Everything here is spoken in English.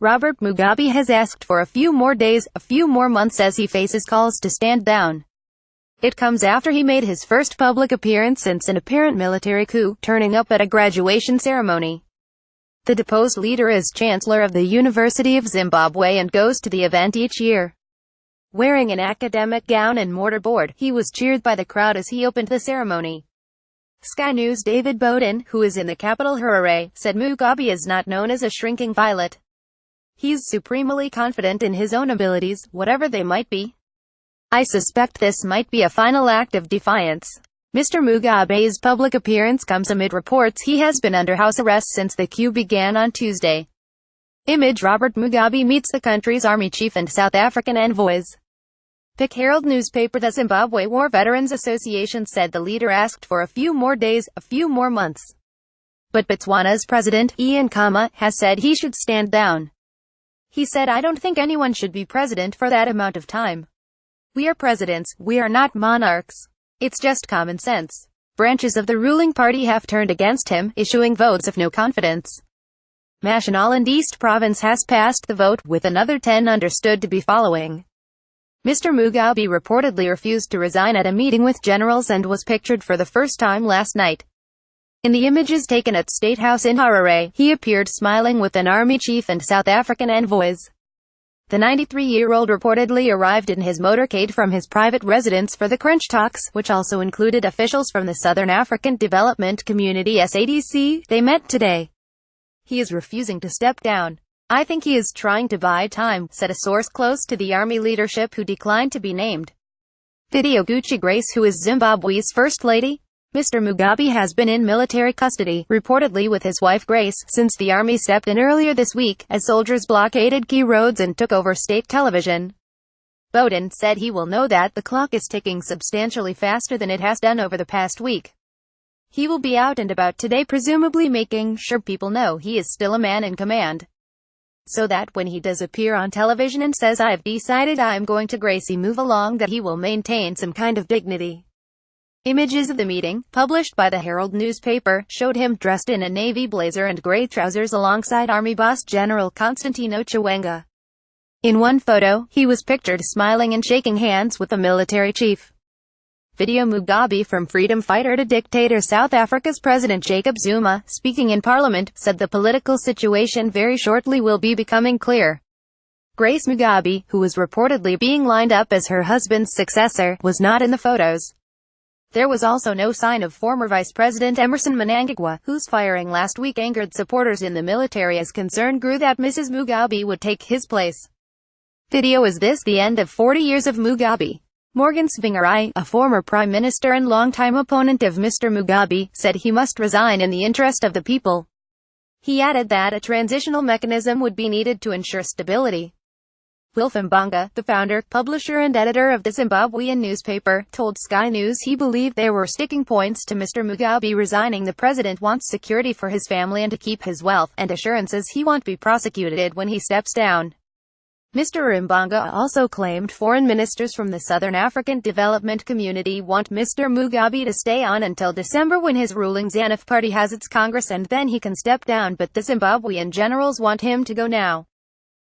Robert Mugabe has asked for a few more days, a few more months as he faces calls to stand down. It comes after he made his first public appearance since an apparent military coup, turning up at a graduation ceremony. The deposed leader is chancellor of the University of Zimbabwe and goes to the event each year. Wearing an academic gown and mortar board, he was cheered by the crowd as he opened the ceremony. Sky News' David Bowden, who is in the capital Harare, said Mugabe is not known as a shrinking violet. He's supremely confident in his own abilities, whatever they might be. I suspect this might be a final act of defiance. Mr. Mugabe's public appearance comes amid reports he has been under house arrest since the coup began on Tuesday. Image: Robert Mugabe meets the country's army chief and South African envoys. Pic: Herald newspaper. The Zimbabwe War Veterans Association said the leader asked for a few more days, a few more months. But Botswana's president, Ian Khama, has said he should stand down. He said, "I don't think anyone should be president for that amount of time. We are presidents, we are not monarchs. It's just common sense." Branches of the ruling party have turned against him, issuing votes of no confidence. Mashonaland East Province has passed the vote, with another 10 understood to be following. Mr. Mugabe reportedly refused to resign at a meeting with generals and was pictured for the first time last night. In the images taken at State House in Harare, he appeared smiling with an army chief and South African envoys. The 93-year-old reportedly arrived in his motorcade from his private residence for the crunch talks, which also included officials from the Southern African Development Community (SADC). They met today. He is refusing to step down. "I think he is trying to buy time," said a source close to the army leadership who declined to be named. Video: Gucci Grace, who is Zimbabwe's First Lady. Mr. Mugabe has been in military custody, reportedly with his wife Grace, since the army stepped in earlier this week, as soldiers blockaded key roads and took over state television. Bowden said he will know that the clock is ticking substantially faster than it has done over the past week. He will be out and about today, presumably making sure people know he is still a man in command, so that when he does appear on television and says, "I've decided I'm going to Gracie move along," that he will maintain some kind of dignity. Images of the meeting, published by the Herald newspaper, showed him dressed in a navy blazer and gray trousers alongside Army boss General Constantino Chiwenga. In one photo, he was pictured smiling and shaking hands with the military chief. Video: Mugabe from freedom fighter to dictator. South Africa's President Jacob Zuma, speaking in Parliament, said the political situation very shortly will be becoming clear. Grace Mugabe, who was reportedly being lined up as her husband's successor, was not in the photos. There was also no sign of former Vice President Emmerson Mnangagwa, whose firing last week angered supporters in the military as concern grew that Mrs. Mugabe would take his place. Video: Is this the end of 40 years of Mugabe? Morgan Tsvangirai, a former prime minister and longtime opponent of Mr. Mugabe, said he must resign in the interest of the people. He added that a transitional mechanism would be needed to ensure stability. Wilfred Mbanga, the founder, publisher and editor of the Zimbabwean newspaper, told Sky News he believed there were sticking points to Mr. Mugabe resigning. The president wants security for his family and to keep his wealth, and assurances he won't be prosecuted when he steps down. Mr. Mbanga also claimed foreign ministers from the Southern African Development Community want Mr. Mugabe to stay on until December, when his ruling ZANU party has its Congress, and then he can step down, but the Zimbabwean generals want him to go now.